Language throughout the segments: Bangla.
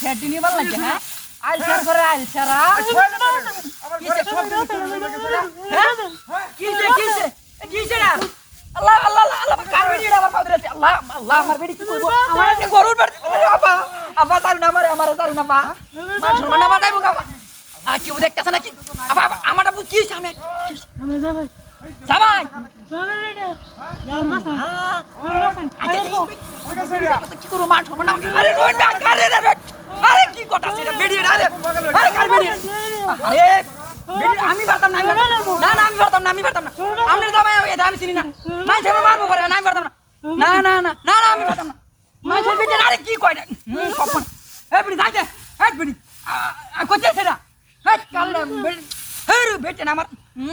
খেডি নিয়ে ভালো লাগে হ্যাঁ আলসার করে আলসারা কিসে না আল্লাহ আল্লাহ আল্লাহ কার বেড়ি আমার পাউডার আছে আল্লাহ আল্লাহ আমার বেড়ি কি করব আমার একটা গরুর বাড়ি আপা আপা তার নাম আমার তার নাম মা সম্মান নাম দেব বাবা আ কি দেখতেছ নাকি আপা আমারটা বুঝ কি সামনে জামাই কি করব মান সম্মান নাম আরে রোড না কারে রে আরে কি কথা রে বেড়ি আরে আরে কার বেড়ি আরে আমি পারতাম না না না আমি পারতাম না আমি জামাই এটা আমি চিনি না মাই ছেলে মারবো পারে না আমি পারতাম না না না না না আমি পারতাম না মাই ছেলে বেটে আরে কি কয় না কখন এই বিড়ি যাইতে এই বিড়ি কোথায় সেটা এই কালরা বেড়ি হের বেটে না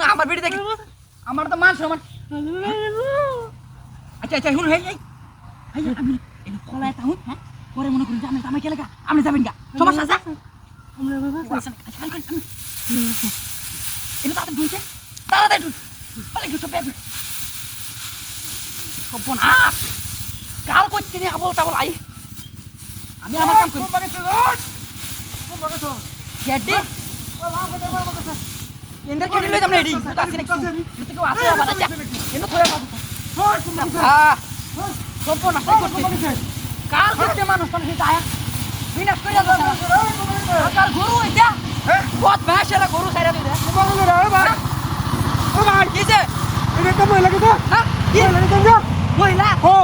আমার বেড়ি দেখি আমার তো মান সম্মান আচ্ছা আচ্ছা হুন হেই এই আমি এই কলায় তাহু হ্যাঁ পরে মনে করি আমি জামাই কেলে আপনি যাবেন গা সমস্যা আছে আমরা বাবা এটা তাতে দুইছে তাড়াতাড়ি দুই বলে কিছু পেবে সপন কাল করছি নি আবল তাবল আই আমি আমার কাম করি গেডি ইন্দ্র কেটে লই আমরা এডি তো আসি নাকি তুই কেউ আছে বাবা যা এনে থরে সপন আসলে করতে কাল করতে মানুষ তো যায় বিনাশ কইরা দাও কাল গরু এটা বহুত ভাষারা গরু খাইরা দিলে বগল রে ভাই ও ভাই কিছে এটা তো মহিলা কি না কি মহিলা ও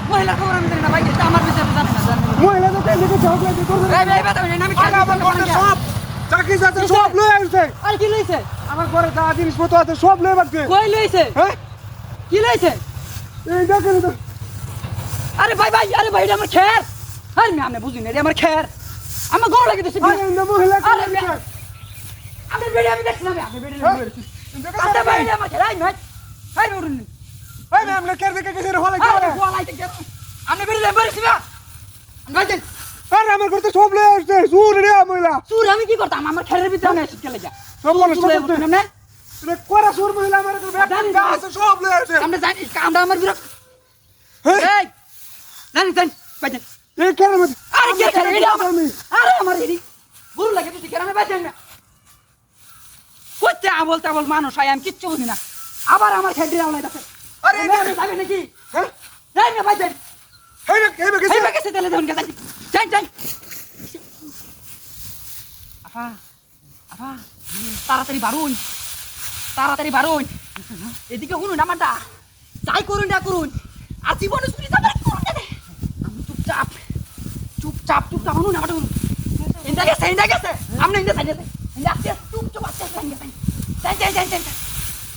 মহিলা খবর আমি না ভাই এটা আমার বিচার জানা না মহিলা তো তেল দিতে ঝগড়া দিতে করবে এই ভাই বাতা আমি খাই আমার ঘরে সব চাকরি সাথে সব লই আইছে আর কি লইছে আমার ঘরে যা জিনিসপত্র আছে সব লই বাকছে কই লইছে হ্যাঁ কি লইছে এই দেখেন তো আরে ভাই ভাই আরে ভাই এটা আমার খের আরে আমি বুঝি না এটা আমার খের আমার গরু লাগে দিছে আরে না মহিলা আমি বেড়ে আমি দেখছি না আমি বেড়ে আচ্ছা ভাই আমার খেলাই নয় হাই নুরুন হাই না আমরা কের দেখে গেছে হলাই করে হলাই থেকে আমি বেড়ে বলছি না গাজেন আরে আমার করতে সব লয়ে আসছে সুর রে মহিলা সুর আমি কি করতাম আমার খেরের ভিতরে আমি এসে চলে যা সব বলে সব করতে না রে কোরা সুর মহিলা আমার করে ব্যাগ আছে সব লয়ে আসছে আমরা জানি কামটা আমার বিরক এই জানি জানি বাজেন এই কেন আরে কে খেলে এটা আরে আমার এডি গরু লাগে তুই কেন আমি বাজেন না কইতে আমল তাবল মানুষ আই আমি কিচ্ছু বুঝি না আবার আমার খেডি রাওলাই দেখে আরে আমি যাবে নাকি হ্যাঁ যাই না ভাই যাই হেই না হেই বেকে তেলে দেন কে যাই যাই আপা আপা তাড়াতাড়ি বারুন এদিকে শুনুন আমারটা যাই করুন না করুন আর জীবনে শুনি যাবার করুন না আমি চুপচাপ শুনুন আমারটা শুনুন ইন্দা গেছে আমনে ইন্দা সাইডে আস্তে চুপচাপ আস্তে যাই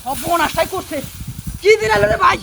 সব বোন আশাই করছে কি দিন এলো রে ভাই